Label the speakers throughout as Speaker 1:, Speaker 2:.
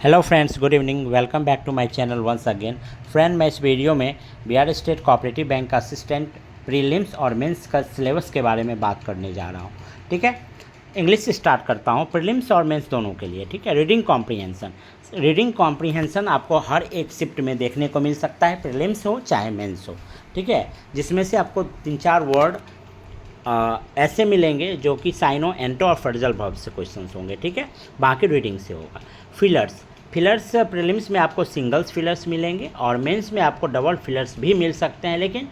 Speaker 1: Hello friends, good evening. Welcome back to my channel once again. Friend, मैं इस video में Bihar state cooperative bank का assistant prelims और mains का syllabus के बारे में बात करने जा रहा हूँ। ठीक है, इंग्लिश से स्टार्ट करता हूँ, प्रीलिम्स और मेंस दोनों के लिए। ठीक है, रीडिंग कॉम्प्रीहेंशन आपको हर एक शिफ्ट में देखने को मिल सकता है, प्रीलिम्स हो चाहे मेंस हो। ठीक है, जिसमें से आपको 3-4 वर्ड ऐसे मिलेंगे जो कि साइनो, एंटो और फ्रेजल वर्ब से क्वेश्चंस होंगे। ठीक है, बाकी रीडिंग से होगा। फिलर्स प्रीलिम्स में आपको सिंगल्स फिलर्स मिलेंगे और मेंस में आपको डबल फिलर्स भी मिल सकते हैं, लेकिन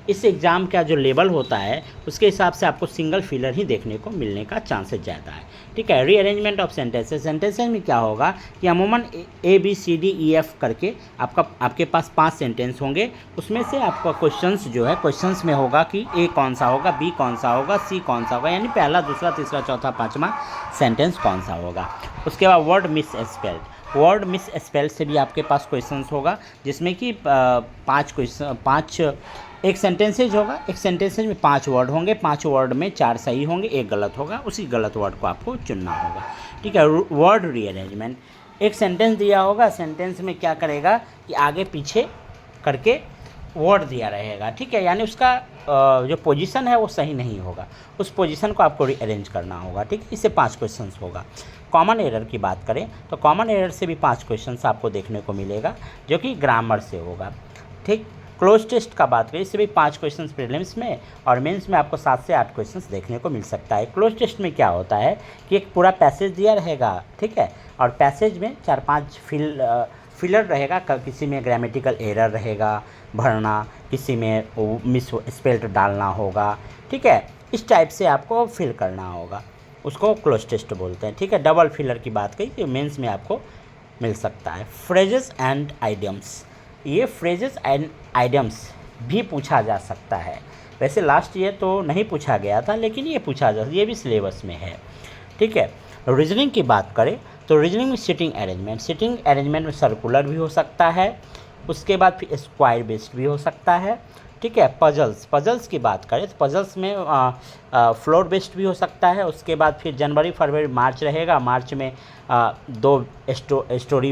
Speaker 1: इस एग्ज़ाम का जो लेवल होता है उसके हिसाब से आपको सिंगल फिलर ही देखने को मिलने का चांसेस ज़्यादा है। ठीक है, रीअरेंजमेंट ऑफ सेंटेंसेस में क्या होगा कि अमूमन ABCDEF करके आपके पास 5 सेंटेंस होंगे। उसमें से आपका क्वेश्चंस में होगा कि A कौन सा होगा, B कौन सा होगा, C कौन सा होगा, यानी पहला, दूसरा, तीसरा, चौथा, पाँचवा सेंटेंस कौन सा होगा। उसके बाद वर्ड मिस स्पेल्ड से भी आपके पास क्वेश्चंस होगा, जिसमें कि 5 एक सेंटेंसेज होगा। एक सेंटेंसेज में 5 वर्ड होंगे, 5 वर्ड में 4 सही होंगे, 1 गलत होगा। उसी गलत वर्ड को आपको चुनना होगा। ठीक है, वर्ड रीअरेंजमेंट, एक सेंटेंस दिया होगा, सेंटेंस में क्या करेगा कि आगे पीछे करके वर्ड दिया रहेगा। ठीक है, यानी उसका जो पोजीशन है वो सही नहीं होगा, उस पोजीशन को आपको रीअरेंज करना होगा। ठीक है, इससे 5 क्वेश्चंस होगा। कॉमन एरर की बात करें तो कॉमन एरर से भी 5 क्वेश्चंस आपको देखने को मिलेगा, जो कि ग्रामर से होगा। ठीक, क्लोज टेस्ट का बात करें, इससे भी 5 क्वेश्चंस प्रीलिम्स में और मेंस में आपको 7 से 8 क्वेश्चंस देखने को मिल सकता है। क्लोज टेस्ट में क्या होता है कि एक पूरा पैसेज दिया रहेगा। ठीक है, और पैसेज में 4-5 फिलर रहेगा। किसी में ग्रामेटिकल एरर रहेगा भरना, किसी में मिस स्पेल्ड डालना होगा। ठीक है, इस टाइप से आपको फिल करना होगा, उसको क्लोज टेस्ट बोलते हैं। ठीक है, डबल फिलर की बात कही तो मेंस में आपको मिल सकता है। फ्रेजेस एंड आइडियम्स, ये फ्रेजेस एंड आइडियम्स भी पूछा जा सकता है। वैसे लास्ट ईयर तो नहीं पूछा गया था, लेकिन ये भी सिलेबस में है। ठीक है, रीजनिंग की बात करें तो रीजनिंग में सिटिंग अरेंजमेंट में सर्कुलर भी हो सकता है। उसके बाद फिर स्क्वायर बेस्ड भी हो सकता है। ठीक है, पजल्स की बात करें तो पजल्स में फ्लोर बेस्ड भी हो सकता है। उसके बाद फिर जनवरी, फरवरी, मार्च रहेगा। मार्च में 2 स्टोरी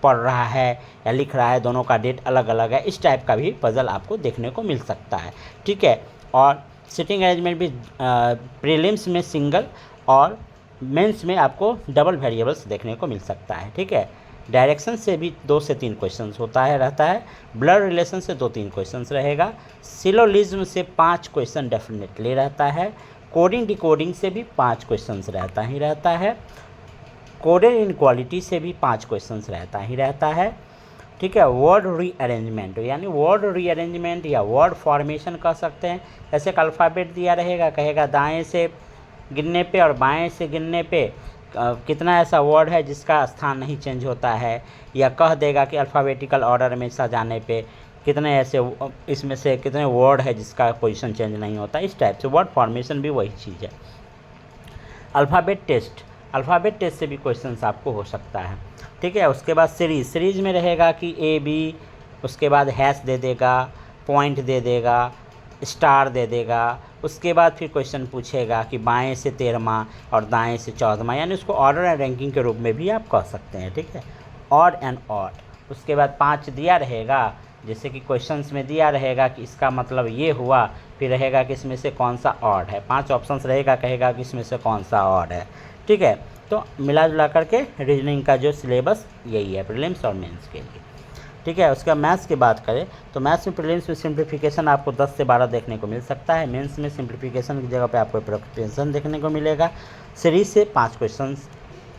Speaker 1: पढ़ रहा है या लिख रहा है, दोनों का डेट अलग अलग है। इस टाइप का भी पजल आपको देखने को मिल सकता है। ठीक है, और सिटिंग अरेंजमेंट भी प्रीलिम्स में सिंगल और मेंस में आपको डबल वेरिएबल्स देखने को मिल सकता है। ठीक है, डायरेक्शन से भी 2 से 3 क्वेश्चंस रहता है। ब्लड रिलेशन से 2-3 क्वेश्चंस रहेगा। सिलोलिज्म से 5 क्वेश्चन डेफिनेटली रहता है। कोडिंग डिकोडिंग से भी 5 क्वेश्चंस रहता है। कोडेड इनक्वालिटी से भी 5 क्वेश्चंस रहता है। ठीक है, वर्ड रीअरेंजमेंट या वर्ड फॉर्मेशन कह सकते हैं। जैसे एक अल्फ़ाबेट दिया रहेगा, कहेगा दाएं से गिनने पे और बाएं से गिनने पे कितना ऐसा वर्ड है जिसका स्थान नहीं चेंज होता है, या कह देगा कि अल्फ़ाबेटिकल ऑर्डर में सजाने पे कितने ऐसे, इसमें से कितने वर्ड है जिसका पोजीशन चेंज नहीं होता। इस टाइप से वर्ड फॉर्मेशन भी वही चीज़ है। अल्फ़ाबेट टेस्ट से भी क्वेश्चंस आपको हो सकता है। ठीक है, उसके बाद सीरीज़ में रहेगा कि AB, उसके बाद हैश दे देगा, पॉइंट दे देगा, स्टार दे देगा। उसके बाद फिर क्वेश्चन पूछेगा कि बाएं से 13वां और दाएं से 14वां, यानी उसको ऑर्डर एंड रैंकिंग के रूप में भी आप कह सकते हैं। ठीक है, ऑड एंड ऑड। उसके बाद 5 दिया रहेगा, जैसे कि क्वेश्चंस में दिया रहेगा कि इसका मतलब ये हुआ, फिर रहेगा कि इसमें से कौन सा ऑड है। 5 ऑप्शंस रहेगा, कहेगा कि इसमें से कौन सा ऑड है। ठीक है, तो मिला जुला करके रीजनिंग का जो सिलेबस यही है प्रीलिम्स और मेंस के लिए। ठीक है, उसका मैथ्स की बात करें तो मैथ्स में प्रीलिम्स में सिंप्लीफिकेशन आपको 10 से 12 देखने को मिल सकता है। मेंस में सिंप्लीफिकेशन की जगह पे आपको प्रोटेंशन देखने को मिलेगा। सीरीज से 5 क्वेश्चंस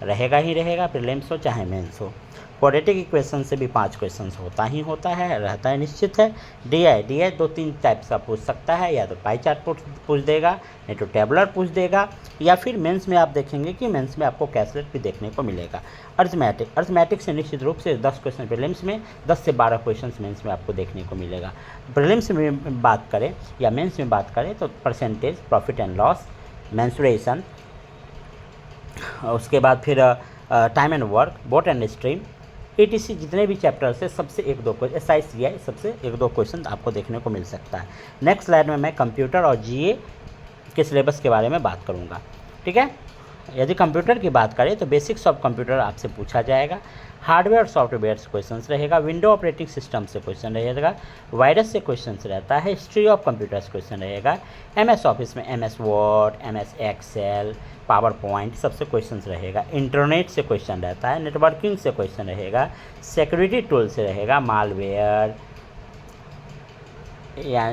Speaker 1: रहेगा, प्रीलिम्स हो चाहे मेंस हो। क्वाड्रेटिक इक्वेशन से भी 5 क्वेश्चंस होता है निश्चित है। DI 2-3 टाइप्स का पूछ सकता है, या तो पाई चार्ट पूछ देगा, नहीं तो टेबलर पूछ देगा, या फिर मेंस में आप देखेंगे कि मेंस में आपको कैलकुलेट भी देखने को मिलेगा। अर्थमेटिक से निश्चित रूप से 10 क्वेश्चन प्रीलिम्स में, 10 से 12 क्वेश्चन मेंस में आपको देखने को मिलेगा। प्रीलिम्स में बात करें या मेंस में बात करें तो percentage, profit and loss, mensuration, उसके बाद फिर time and work, boat and stream, ETC जितने भी चैप्टर से सबसे 1-2 क्वेश्चन, SICI सबसे 1-2 क्वेश्चन आपको देखने को मिल सकता है। नेक्स्ट स्लाइड में मैं कंप्यूटर और GA के सिलेबस के बारे में बात करूँगा। ठीक है, यदि कंप्यूटर की बात करें तो बेसिक्स ऑफ कंप्यूटर आपसे पूछा जाएगा, हार्डवेयर और सॉफ्टवेयर से क्वेश्चंस रहेगा, विंडो ऑपरेटिंग सिस्टम से क्वेश्चन रहेगा, वायरस से क्वेश्चंस रहता है, हिस्ट्री ऑफ कंप्यूटर से क्वेश्चन रहेगा, MS ऑफिस में MS word, MS excel, PowerPoint सबसे क्वेश्चंस रहेगा, इंटरनेट से क्वेश्चन रहता है, नेटवर्किंग से क्वेश्चन रहेगा, सिक्योरिटी टूल से रहेगा, मालवेयर या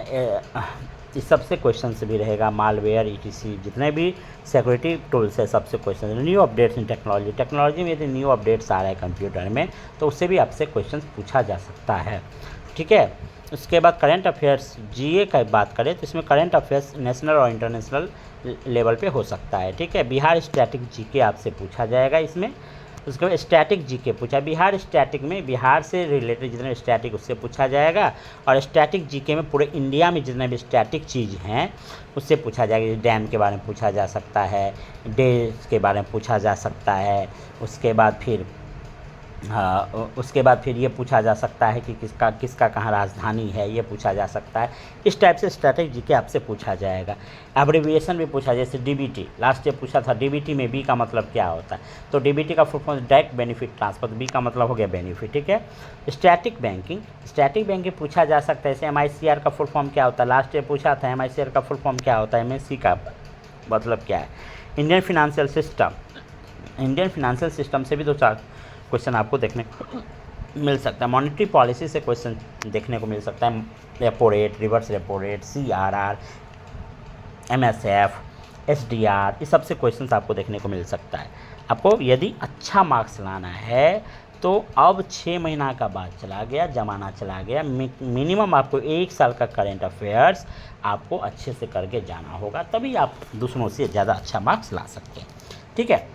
Speaker 1: इस सबसे क्वेश्चन से भी रहेगा, मालवेयर ETC जितने भी सिक्योरिटी टूल्स है सबसे question. New updates in technology में यदि न्यू अपडेट्स आ रहा है कंप्यूटर में तो उससे भी आपसे क्वेश्चन पूछा जा सकता है, ठीक है। उसके बाद करंट अफेयर्स GA का बात करें तो इसमें करंट अफेयर्स नेशनल और इंटरनेशनल लेवल पे हो सकता है, ठीक है। बिहार स्टैटिक GK आपसे पूछा जाएगा इसमें। उसके बाद स्टैटिक GK पूछा, बिहार स्टैटिक में बिहार से रिलेटेड जितने स्टैटिक उससे पूछा जाएगा, और स्टैटिक GK में पूरे इंडिया में जितने भी स्टैटिक चीज़ हैं उससे पूछा जाएगा। डैम के बारे में पूछा जा सकता है, डेज के बारे में पूछा जा सकता है, उसके बाद फिर ये पूछा जा सकता है कि किसका कहाँ राजधानी है, ये पूछा जा सकता है। इस टाइप से स्टैटिक GK आपसे पूछा जाएगा। एब्रिविएशन भी पूछा, जैसे DBT लास्ट ईयर पूछा था, DBT में B का मतलब क्या होता है, तो DBT का full form direct benefit transfer, तो B का मतलब हो गया बेनिफिट, ठीक है। स्टैटिक बैंकिंग पूछा जा सकता है, जैसे MICR का फुल फॉर्म क्या होता है, लास्ट ईयर पूछा था MICR का फुल फॉर्म क्या होता है, MSC का मतलब क्या है। इंडियन फाइनेंशियल सिस्टम से भी 2-4 क्वेश्चन आपको देखने को मिल सकता है। मॉनेटरी पॉलिसी से क्वेश्चन देखने को मिल सकता है, repo rate, reverse repo rate, CRR, MSF, SDR, इस सबसे क्वेश्चन आपको देखने को मिल सकता है। आपको यदि अच्छा मार्क्स लाना है तो अब 6 महीना का बाद चला गया, ज़माना चला गया, मिनिमम आपको 1 साल का करंट अफेयर्स आपको अच्छे से करके जाना होगा, तभी आप दूसरों से ज़्यादा अच्छा मार्क्स ला सकते हैं, ठीक है।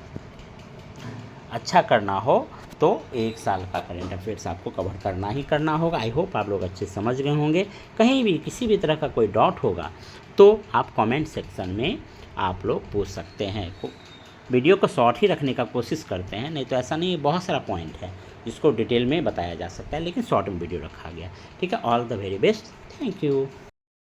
Speaker 1: अच्छा करना हो तो 1 साल का करंट अफेयर्स आपको कवर करना ही करना होगा। आई होप आप लोग अच्छे समझ गए होंगे। कहीं भी किसी भी तरह का कोई डाउट होगा तो आप कमेंट सेक्शन में आप लोग पूछ सकते हैं। वीडियो को शॉर्ट ही रखने का कोशिश करते हैं, नहीं तो ऐसा नहीं, बहुत सारा पॉइंट है जिसको डिटेल में बताया जा सकता है, लेकिन शॉर्ट में वीडियो रखा गया, ठीक है। All the very best, thank you.